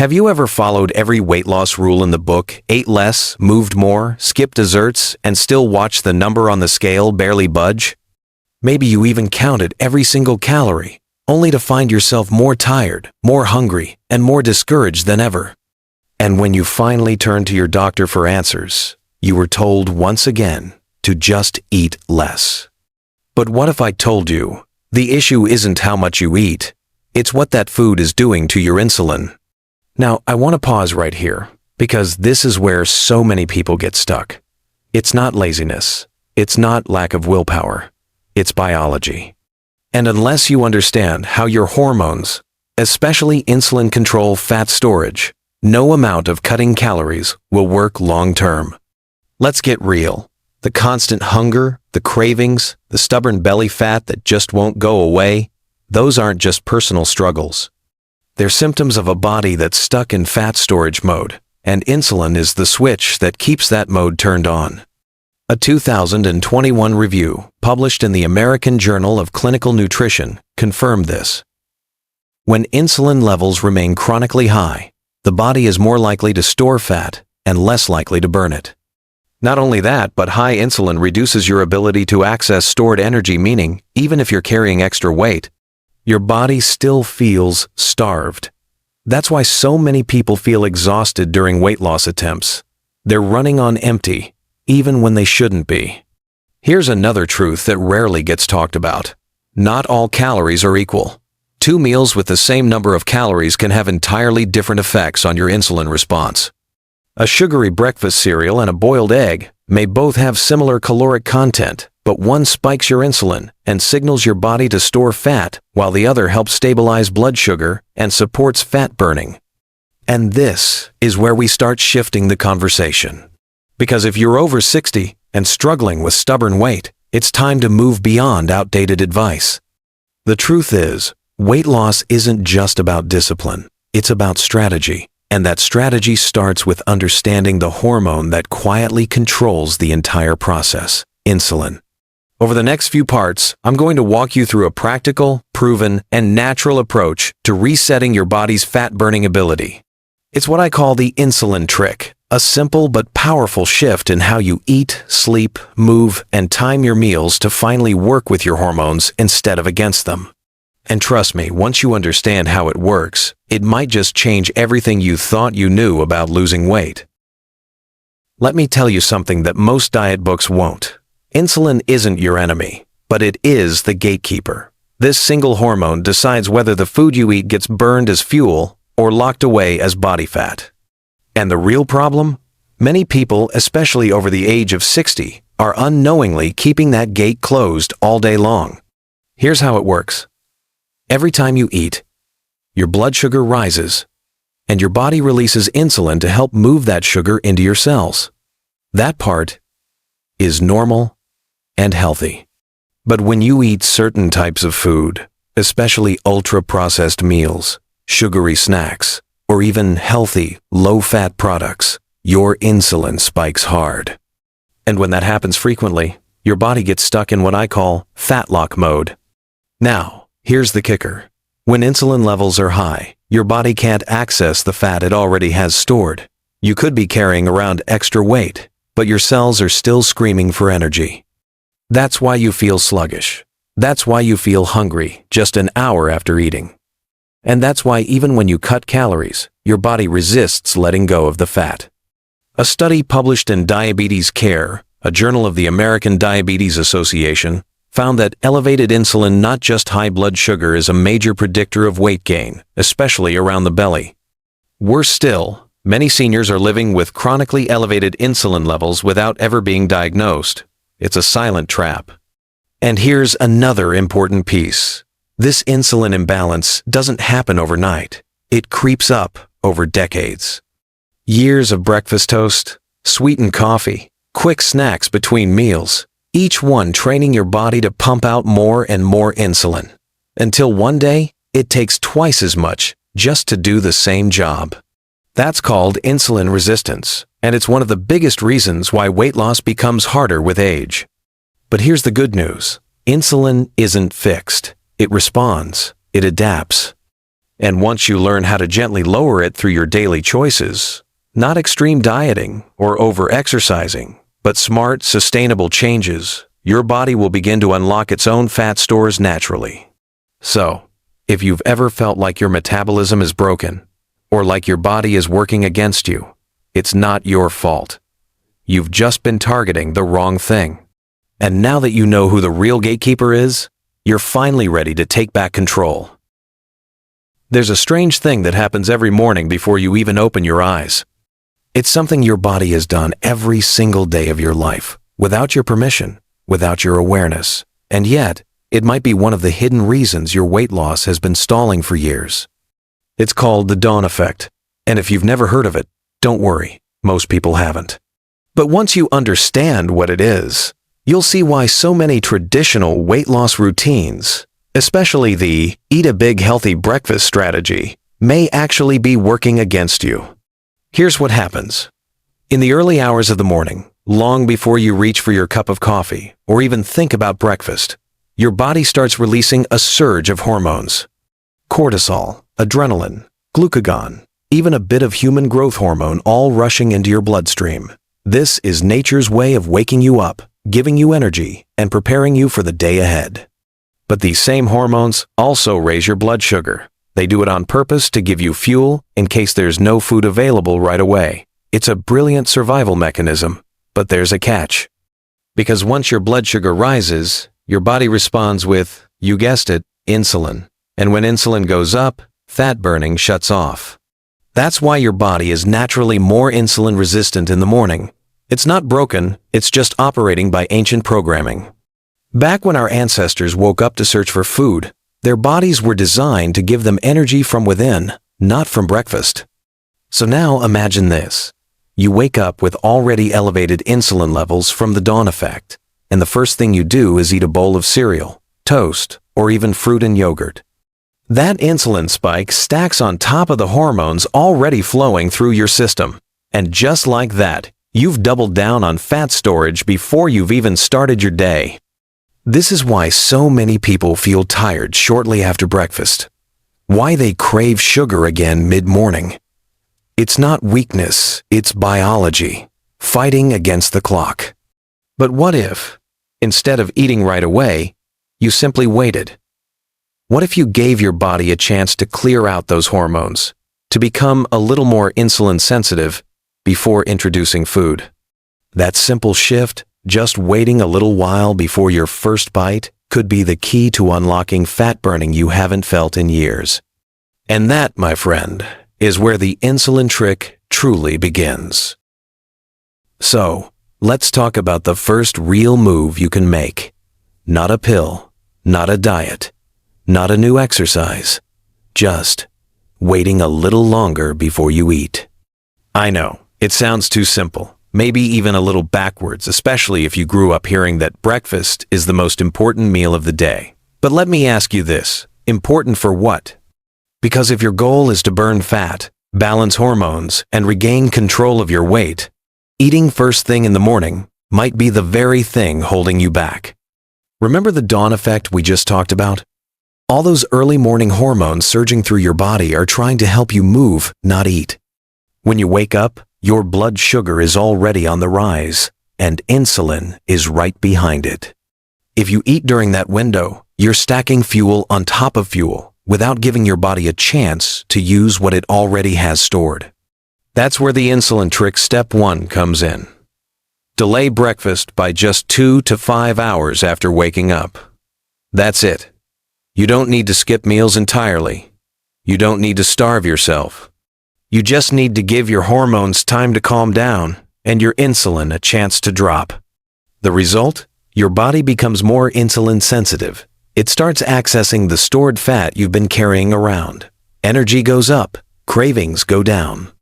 Have you ever followed every weight loss rule in the book, ate less, moved more, skipped desserts, and still watched the number on the scale barely budge? Maybe you even counted every single calorie, only to find yourself more tired, more hungry, and more discouraged than ever. And when you finally turned to your doctor for answers, you were told once again to just eat less. But what if I told you, the issue isn't how much you eat, it's what that food is doing to your insulin? Now, I want to pause right here, because this is where so many people get stuck. It's not laziness. It's not lack of willpower. It's biology. And unless you understand how your hormones, especially insulin, control fat storage, no amount of cutting calories will work long-term. Let's get real. The constant hunger, the cravings, the stubborn belly fat that just won't go away, those aren't just personal struggles. They're symptoms of a body that's stuck in fat storage mode, and insulin is the switch that keeps that mode turned on. A 2021 review, published in the American Journal of Clinical Nutrition, confirmed this. When insulin levels remain chronically high, the body is more likely to store fat and less likely to burn it. Not only that, but high insulin reduces your ability to access stored energy, meaning even if you're carrying extra weight, your body still feels starved. That's why so many people feel exhausted during weight loss attempts. They're running on empty, even when they shouldn't be. Here's another truth that rarely gets talked about. Not all calories are equal. 2 meals with the same number of calories can have entirely different effects on your insulin response. A sugary breakfast cereal and a boiled egg may both have similar caloric content, but one spikes your insulin and signals your body to store fat, while the other helps stabilize blood sugar and supports fat burning. And this is where we start shifting the conversation. Because if you're over 60 and struggling with stubborn weight, it's time to move beyond outdated advice. The truth is, weight loss isn't just about discipline, it's about strategy. And that strategy starts with understanding the hormone that quietly controls the entire process, insulin. Over the next few parts, I'm going to walk you through a practical, proven, and natural approach to resetting your body's fat-burning ability. It's what I call the insulin trick, a simple but powerful shift in how you eat, sleep, move, and time your meals to finally work with your hormones instead of against them. And trust me, once you understand how it works, it might just change everything you thought you knew about losing weight. Let me tell you something that most diet books won't. Insulin isn't your enemy, but it is the gatekeeper. This single hormone decides whether the food you eat gets burned as fuel or locked away as body fat. And the real problem? Many people, especially over the age of 60, are unknowingly keeping that gate closed all day long. Here's how it works. Every time you eat, your blood sugar rises, and your body releases insulin to help move that sugar into your cells. That part is normal and healthy. But when you eat certain types of food, especially ultra-processed meals, sugary snacks, or even healthy, low-fat products, your insulin spikes hard. And when that happens frequently, your body gets stuck in what I call fat lock mode. Now, here's the kicker. When insulin levels are high, your body can't access the fat it already has stored. You could be carrying around extra weight, but your cells are still screaming for energy. That's why you feel sluggish. That's why you feel hungry just an hour after eating. And that's why even when you cut calories, your body resists letting go of the fat. A study published in Diabetes Care, a journal of the American Diabetes Association, found that elevated insulin, not just high blood sugar, is a major predictor of weight gain, especially around the belly. Worse still, many seniors are living with chronically elevated insulin levels without ever being diagnosed. It's a silent trap. And here's another important piece. This insulin imbalance doesn't happen overnight. It creeps up over decades. Years of breakfast toast, sweetened coffee, quick snacks between meals, each one training your body to pump out more and more insulin, until one day, it takes twice as much just to do the same job. That's called insulin resistance, and it's one of the biggest reasons why weight loss becomes harder with age. But here's the good news. Insulin isn't fixed. It responds. It adapts. And once you learn how to gently lower it through your daily choices, not extreme dieting or over-exercising, but smart, sustainable changes, your body will begin to unlock its own fat stores naturally. So, if you've ever felt like your metabolism is broken, or like your body is working against you, it's not your fault. You've just been targeting the wrong thing. And now that you know who the real gatekeeper is, you're finally ready to take back control. There's a strange thing that happens every morning before you even open your eyes. It's something your body has done every single day of your life, without your permission, without your awareness, and yet, it might be one of the hidden reasons your weight loss has been stalling for years. It's called the dawn effect, and if you've never heard of it, don't worry, most people haven't. But once you understand what it is, you'll see why so many traditional weight loss routines, especially the eat a big healthy breakfast strategy, may actually be working against you. Here's what happens. In the early hours of the morning, long before you reach for your cup of coffee or even think about breakfast, your body starts releasing a surge of hormones. Cortisol, adrenaline, glucagon, even a bit of human growth hormone all rushing into your bloodstream. This is nature's way of waking you up, giving you energy, and preparing you for the day ahead. But these same hormones also raise your blood sugar. They do it on purpose to give you fuel in case there's no food available right away. It's a brilliant survival mechanism, but there's a catch. Because once your blood sugar rises, your body responds with, you guessed it, insulin. And when insulin goes up, fat burning shuts off. That's why your body is naturally more insulin resistant in the morning. It's not broken, it's just operating by ancient programming. Back when our ancestors woke up to search for food, their bodies were designed to give them energy from within, not from breakfast. So now imagine this. You wake up with already elevated insulin levels from the dawn effect, and the first thing you do is eat a bowl of cereal, toast, or even fruit and yogurt. That insulin spike stacks on top of the hormones already flowing through your system. And just like that, you've doubled down on fat storage before you've even started your day. This is why so many people feel tired shortly after breakfast. Why they crave sugar again mid-morning. It's not weakness, it's biology, fighting against the clock. But what if, instead of eating right away, you simply waited? What if you gave your body a chance to clear out those hormones, to become a little more insulin sensitive before introducing food? That simple shift, just waiting a little while before your first bite, could be the key to unlocking fat burning you haven't felt in years. And that, my friend, is where the insulin trick truly begins. So, let's talk about the first real move you can make. Not a pill, not a diet, not a new exercise, just waiting a little longer before you eat. I know, it sounds too simple, maybe even a little backwards, especially if you grew up hearing that breakfast is the most important meal of the day. But let me ask you this, important for what? Because if your goal is to burn fat, balance hormones, and regain control of your weight, eating first thing in the morning might be the very thing holding you back. Remember the dawn effect we just talked about? All those early morning hormones surging through your body are trying to help you move, not eat. When you wake up, your blood sugar is already on the rise, and insulin is right behind it. If you eat during that window, you're stacking fuel on top of fuel without giving your body a chance to use what it already has stored. That's where the insulin trick step 1 comes in. Delay breakfast by just 2 to 5 hours after waking up. That's it. You don't need to skip meals entirely. You don't need to starve yourself. You just need to give your hormones time to calm down and your insulin a chance to drop. The result? Your body becomes more insulin sensitive. It starts accessing the stored fat you've been carrying around. Energy goes up, cravings go down.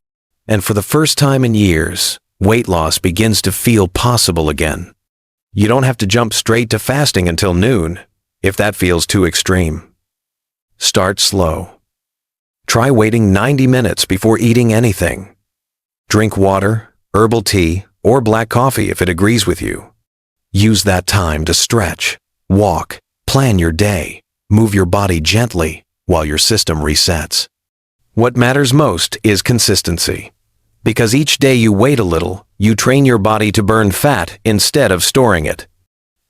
And for the first time in years, weight loss begins to feel possible again. You don't have to jump straight to fasting until noon, if that feels too extreme. Start slow. Try waiting 90 minutes before eating anything. Drink water, herbal tea, or black coffee if it agrees with you. Use that time to stretch, walk, plan your day, move your body gently while your system resets. What matters most is consistency. Because each day you wait a little, you train your body to burn fat instead of storing it.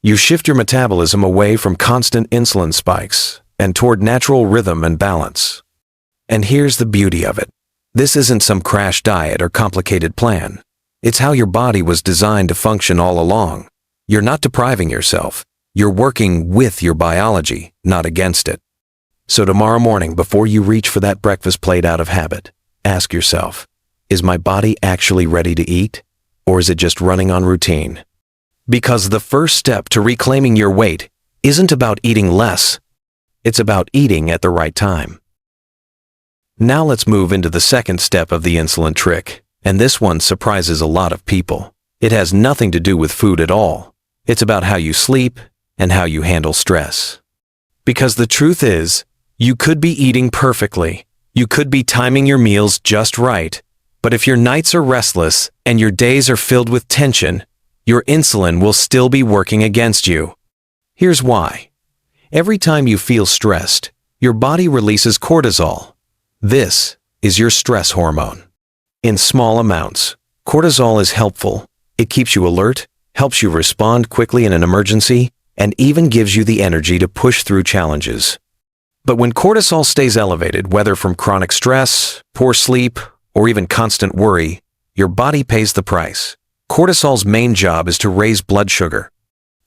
You shift your metabolism away from constant insulin spikes and toward natural rhythm and balance. And here's the beauty of it. This isn't some crash diet or complicated plan. It's how your body was designed to function all along. You're not depriving yourself. You're working with your biology, not against it. So tomorrow morning, before you reach for that breakfast plate out of habit, ask yourself, is my body actually ready to eat, or is it just running on routine? Because the first step to reclaiming your weight isn't about eating less. It's about eating at the right time. Now let's move into the second step of the insulin trick, and this one surprises a lot of people. It has nothing to do with food at all. It's about how you sleep and how you handle stress. Because the truth is, you could be eating perfectly. You could be timing your meals just right. But if your nights are restless and your days are filled with tension, your insulin will still be working against you. Here's why. Every time you feel stressed, your body releases cortisol. This is your stress hormone. In small amounts, cortisol is helpful. It keeps you alert, helps you respond quickly in an emergency, and even gives you the energy to push through challenges. But when cortisol stays elevated, whether from chronic stress, poor sleep, or even constant worry, your body pays the price. Cortisol's main job is to raise blood sugar.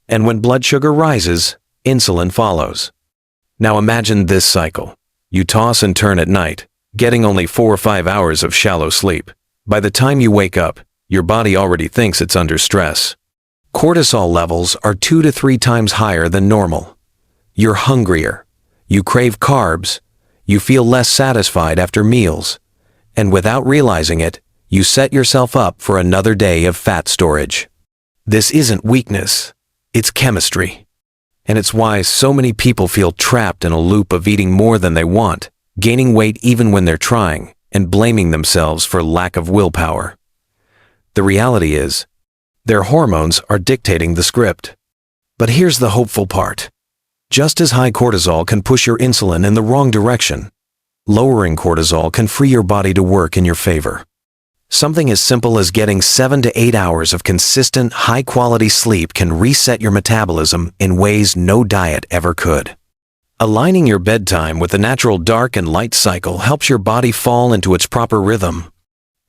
And when blood sugar rises, insulin follows. Now imagine this cycle. You toss and turn at night, getting only 4 or 5 hours of shallow sleep. By the time you wake up, your body already thinks it's under stress. Cortisol levels are 2 to 3 times higher than normal. You're hungrier. You crave carbs. You feel less satisfied after meals. And without realizing it, you set yourself up for another day of fat storage. This isn't weakness. It's chemistry. And it's why so many people feel trapped in a loop of eating more than they want, gaining weight even when they're trying, and blaming themselves for lack of willpower. The reality is, their hormones are dictating the script. But here's the hopeful part. Just as high cortisol can push your insulin in the wrong direction, lowering cortisol can free your body to work in your favor. Something as simple as getting 7 to 8 hours of consistent, high-quality sleep can reset your metabolism in ways no diet ever could. Aligning your bedtime with the natural dark and light cycle helps your body fall into its proper rhythm.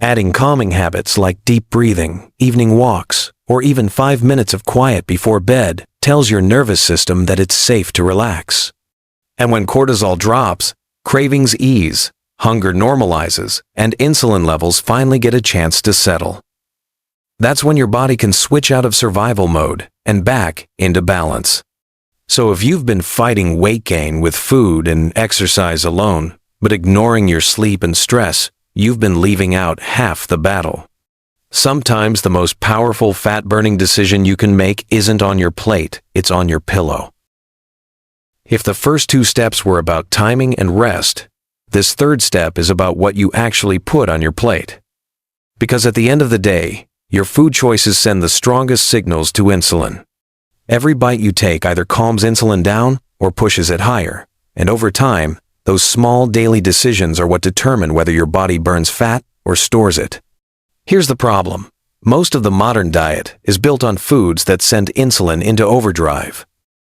Adding calming habits like deep breathing, evening walks, or even 5 minutes of quiet before bed tells your nervous system that it's safe to relax. And when cortisol drops, cravings ease, hunger normalizes, and insulin levels finally get a chance to settle. That's when your body can switch out of survival mode and back into balance. So if you've been fighting weight gain with food and exercise alone, but ignoring your sleep and stress, you've been leaving out half the battle. Sometimes the most powerful fat-burning decision you can make isn't on your plate, it's on your pillow. If the first 2 steps were about timing and rest, this third step is about what you actually put on your plate. Because at the end of the day, your food choices send the strongest signals to insulin. Every bite you take either calms insulin down or pushes it higher, and over time, those small daily decisions are what determine whether your body burns fat or stores it. Here's the problem. Most of the modern diet is built on foods that send insulin into overdrive.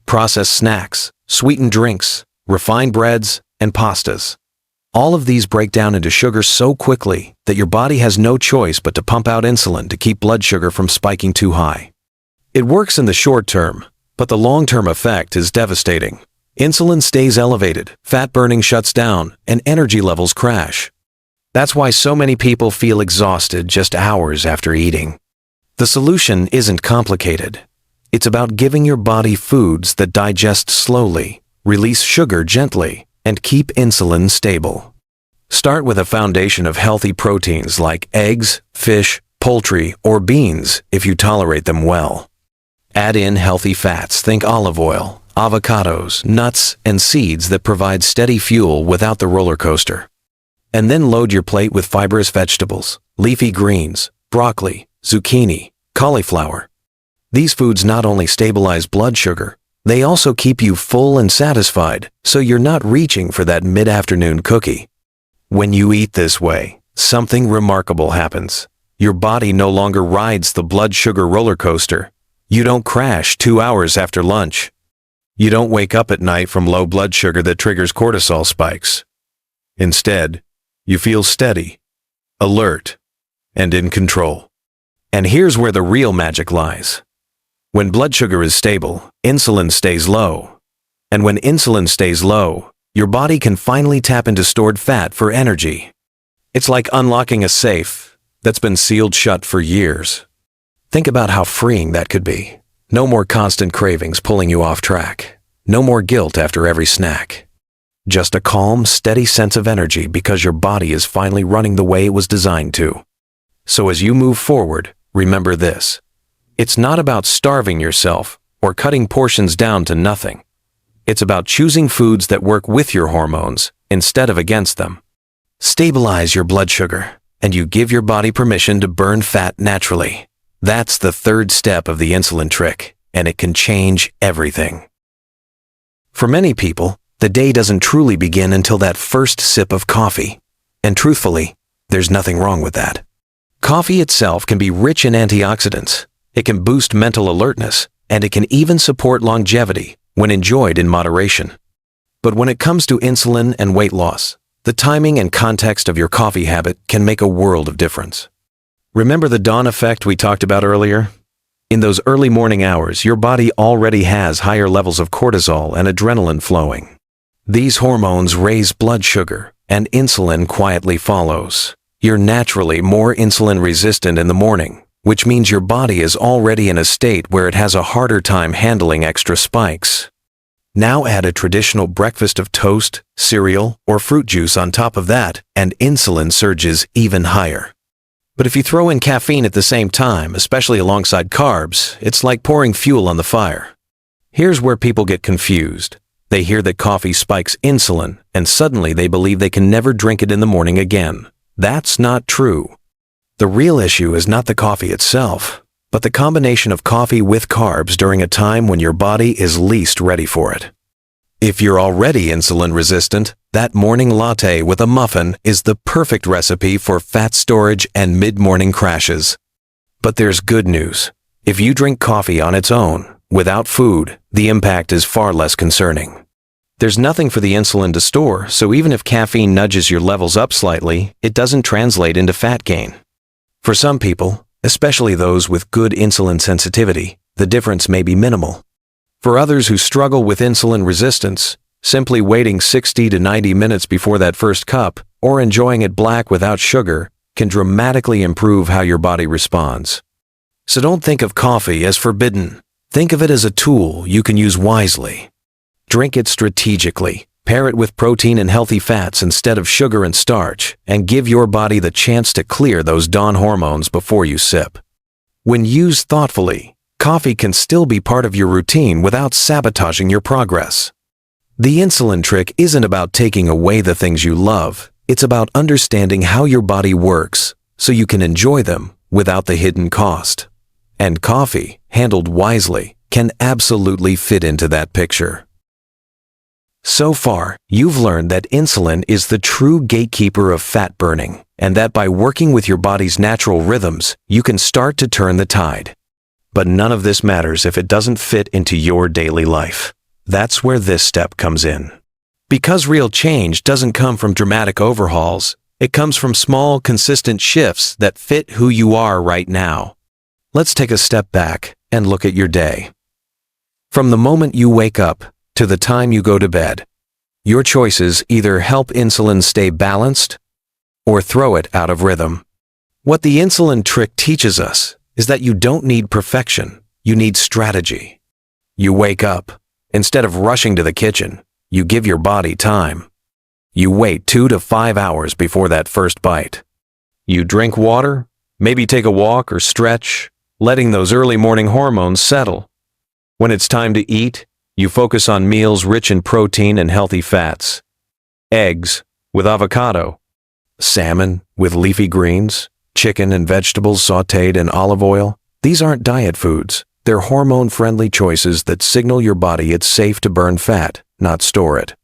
Processed snacks, sweetened drinks, refined breads, and pastas. All of these break down into sugar so quickly that your body has no choice but to pump out insulin to keep blood sugar from spiking too high. It works in the short term, but the long-term effect is devastating. Insulin stays elevated, fat burning shuts down, and energy levels crash. That's why so many people feel exhausted just hours after eating. The solution isn't complicated. It's about giving your body foods that digest slowly, release sugar gently, and keep insulin stable. Start with a foundation of healthy proteins like eggs, fish, poultry, or beans if you tolerate them well. Add in healthy fats, think olive oil, avocados, nuts, and seeds that provide steady fuel without the roller coaster. And then load your plate with fibrous vegetables, leafy greens, broccoli, zucchini, cauliflower. These foods not only stabilize blood sugar, they also keep you full and satisfied, so you're not reaching for that mid-afternoon cookie. When you eat this way, something remarkable happens. Your body no longer rides the blood sugar roller coaster. You don't crash 2 hours after lunch. You don't wake up at night from low blood sugar that triggers cortisol spikes. Instead, you feel steady, alert, and in control. And here's where the real magic lies. When blood sugar is stable, insulin stays low. And when insulin stays low, your body can finally tap into stored fat for energy. It's like unlocking a safe that's been sealed shut for years. Think about how freeing that could be. No more constant cravings pulling you off track. No more guilt after every snack. Just a calm, steady sense of energy because your body is finally running the way it was designed to. So as you move forward, remember this. It's not about starving yourself or cutting portions down to nothing. It's about choosing foods that work with your hormones instead of against them. Stabilize your blood sugar, and you give your body permission to burn fat naturally. That's the third step of the insulin trick, and it can change everything. For many people, the day doesn't truly begin until that first sip of coffee. And truthfully, there's nothing wrong with that. Coffee itself can be rich in antioxidants. It can boost mental alertness, and it can even support longevity when enjoyed in moderation. But when it comes to insulin and weight loss, the timing and context of your coffee habit can make a world of difference. Remember the dawn effect we talked about earlier? In those early morning hours, your body already has higher levels of cortisol and adrenaline flowing. These hormones raise blood sugar, and insulin quietly follows. You're naturally more insulin resistant in the morning, which means your body is already in a state where it has a harder time handling extra spikes. Now add a traditional breakfast of toast, cereal, or fruit juice on top of that, and insulin surges even higher. But if you throw in caffeine at the same time, especially alongside carbs, it's like pouring fuel on the fire. Here's where people get confused. They hear that coffee spikes insulin, and suddenly they believe they can never drink it in the morning again. That's not true. The real issue is not the coffee itself, but the combination of coffee with carbs during a time when your body is least ready for it. If you're already insulin resistant, that morning latte with a muffin is the perfect recipe for fat storage and mid-morning crashes. But there's good news. If you drink coffee on its own, without food, the impact is far less concerning. There's nothing for the insulin to store, so even if caffeine nudges your levels up slightly, it doesn't translate into fat gain. For some people, especially those with good insulin sensitivity, the difference may be minimal. For others who struggle with insulin resistance, simply waiting 60 to 90 minutes before that first cup, or enjoying it black without sugar, can dramatically improve how your body responds. So don't think of coffee as forbidden. Think of it as a tool you can use wisely. Drink it strategically, pair it with protein and healthy fats instead of sugar and starch, and give your body the chance to clear those dawn hormones before you sip. When used thoughtfully, coffee can still be part of your routine without sabotaging your progress. The insulin trick isn't about taking away the things you love. It's about understanding how your body works so you can enjoy them without the hidden cost. And coffee, handled wisely, can absolutely fit into that picture. So far, you've learned that insulin is the true gatekeeper of fat burning, and that by working with your body's natural rhythms, you can start to turn the tide. But none of this matters if it doesn't fit into your daily life. That's where this step comes in. Because real change doesn't come from dramatic overhauls, it comes from small, consistent shifts that fit who you are right now. Let's take a step back and look at your day. From the moment you wake up to the time you go to bed, your choices either help insulin stay balanced or throw it out of rhythm. What the insulin trick teaches us is that you don't need perfection, you need strategy. You wake up. Instead of rushing to the kitchen, you give your body time. You wait 2 to 5 hours before that first bite. You drink water, maybe take a walk or stretch, letting those early morning hormones settle. When it's time to eat, you focus on meals rich in protein and healthy fats. Eggs with avocado, salmon with leafy greens, chicken and vegetables sautéed in olive oil. These aren't diet foods. They're hormone-friendly choices that signal your body it's safe to burn fat, not store it.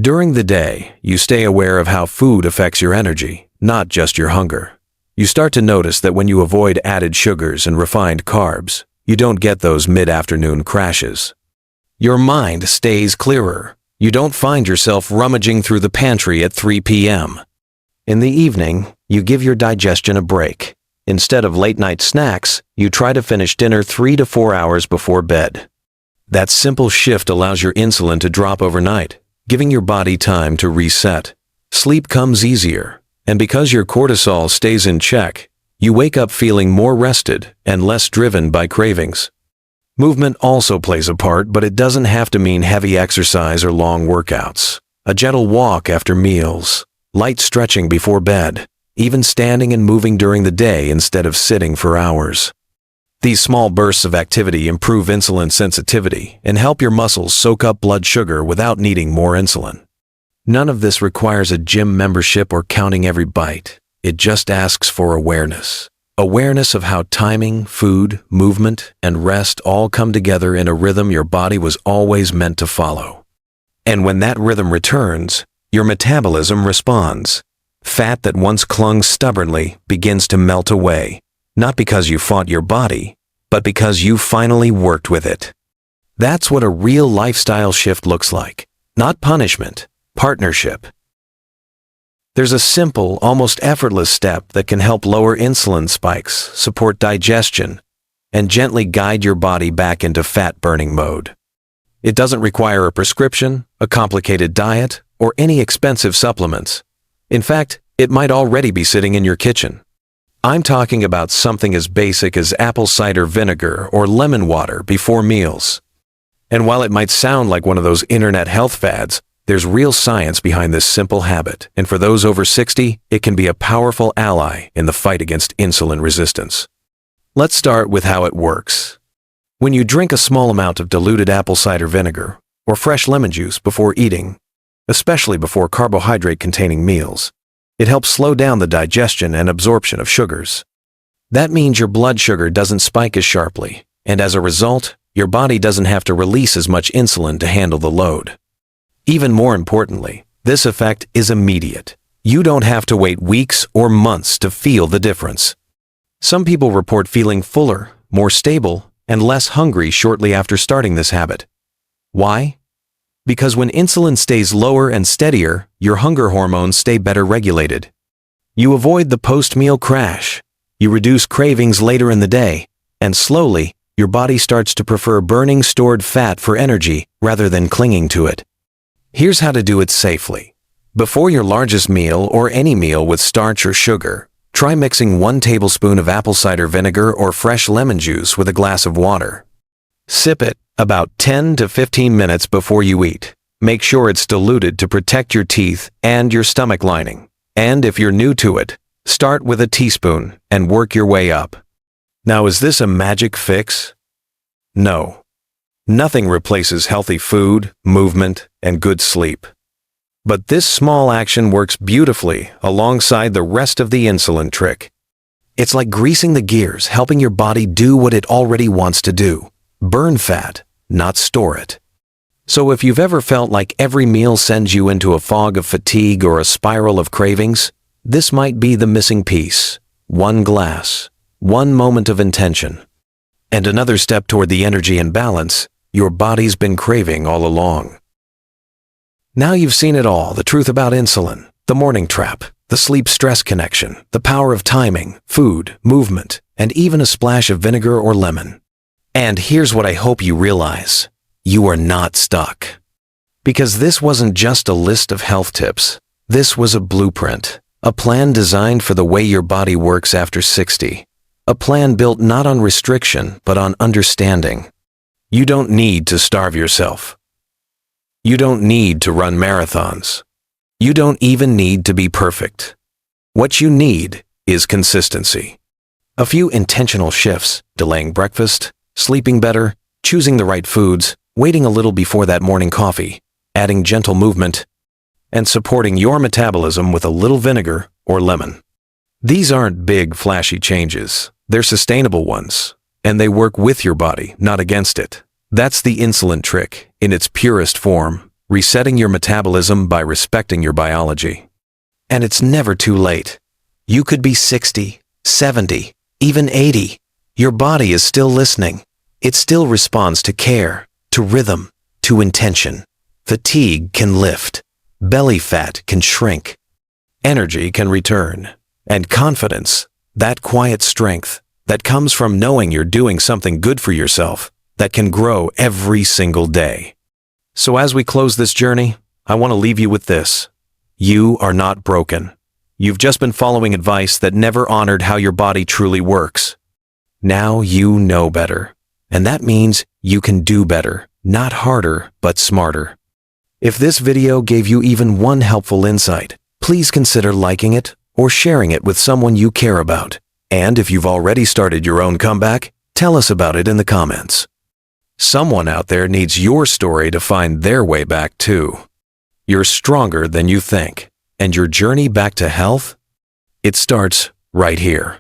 During the day, you stay aware of how food affects your energy, not just your hunger. You start to notice that when you avoid added sugars and refined carbs, you don't get those mid-afternoon crashes. Your mind stays clearer. You don't find yourself rummaging through the pantry at 3 p.m. In the evening, you give your digestion a break. Instead of late-night snacks, you try to finish dinner 3 to 4 hours before bed. That simple shift allows your insulin to drop overnight, giving your body time to reset. Sleep comes easier, and because your cortisol stays in check, you wake up feeling more rested and less driven by cravings. Movement also plays a part, but it doesn't have to mean heavy exercise or long workouts. A gentle walk after meals, light stretching before bed, even standing and moving during the day instead of sitting for hours. These small bursts of activity improve insulin sensitivity and help your muscles soak up blood sugar without needing more insulin. None of this requires a gym membership or counting every bite. It just asks for awareness. Awareness of how timing, food, movement, and rest all come together in a rhythm your body was always meant to follow. And when that rhythm returns, your metabolism responds. Fat that once clung stubbornly begins to melt away, not because you fought your body, but because you finally worked with it. That's what a real lifestyle shift looks like. Not punishment, partnership. There's a simple, almost effortless step that can help lower insulin spikes, support digestion, and gently guide your body back into fat-burning mode. It doesn't require a prescription, a complicated diet, or any expensive supplements. In fact, it might already be sitting in your kitchen. I'm talking about something as basic as apple cider vinegar or lemon water before meals. And while it might sound like one of those internet health fads, there's real science behind this simple habit, and for those over 60, it can be a powerful ally in the fight against insulin resistance. Let's start with how it works. When you drink a small amount of diluted apple cider vinegar or fresh lemon juice before eating, especially before carbohydrate-containing meals, it helps slow down the digestion and absorption of sugars. That means your blood sugar doesn't spike as sharply, and as a result, your body doesn't have to release as much insulin to handle the load. Even more importantly, this effect is immediate. You don't have to wait weeks or months to feel the difference. Some people report feeling fuller, more stable, and less hungry shortly after starting this habit. Why? Because when insulin stays lower and steadier, your hunger hormones stay better regulated. You avoid the post-meal crash. You reduce cravings later in the day, and slowly, your body starts to prefer burning stored fat for energy rather than clinging to it. Here's how to do it safely. Before your largest meal or any meal with starch or sugar, try mixing 1 tablespoon of apple cider vinegar or fresh lemon juice with a glass of water. Sip it about 10 to 15 minutes before you eat. Make sure it's diluted to protect your teeth and your stomach lining. And if you're new to it, start with a teaspoon and work your way up. Now, is this a magic fix? No. Nothing replaces healthy food, movement, and good sleep. But this small action works beautifully alongside the rest of the insulin trick. It's like greasing the gears, helping your body do what it already wants to do. Burn fat, not store it. So if you've ever felt like every meal sends you into a fog of fatigue or a spiral of cravings, this might be the missing piece. 1 glass, 1 moment of intention, and another step toward the energy and balance your body's been craving all along. Now you've seen it all, the truth about insulin, the morning trap, the sleep-stress connection, the power of timing, food, movement, and even a splash of vinegar or lemon. And here's what I hope you realize. You are not stuck. Because this wasn't just a list of health tips. This was a blueprint, a plan designed for the way your body works after 60. A plan built not on restriction, but on understanding. You don't need to starve yourself. You don't need to run marathons. You don't even need to be perfect. What you need is consistency. A few intentional shifts, delaying breakfast, sleeping better, choosing the right foods, waiting a little before that morning coffee, adding gentle movement, and supporting your metabolism with a little vinegar or lemon. These aren't big, flashy changes. They're sustainable ones, and they work with your body, not against it. That's the insulin trick in its purest form. resetting your metabolism by respecting your biology. And it's never too late. You could be 60, 70, even 80. Your body is still listening. It still responds to care, to rhythm, to intention. Fatigue can lift. Belly fat can shrink. Energy can return. And confidence, that quiet strength that comes from knowing you're doing something good for yourself, that can grow every single day. So as we close this journey, I want to leave you with this. You are not broken. You've just been following advice that never honored how your body truly works. Now you know better. And that means you can do better, not harder, but smarter. If this video gave you even one helpful insight, please consider liking it or sharing it with someone you care about. And if you've already started your own comeback, tell us about it in the comments. Someone out there needs your story to find their way back too. You're stronger than you think, and your journey back to health, it starts right here.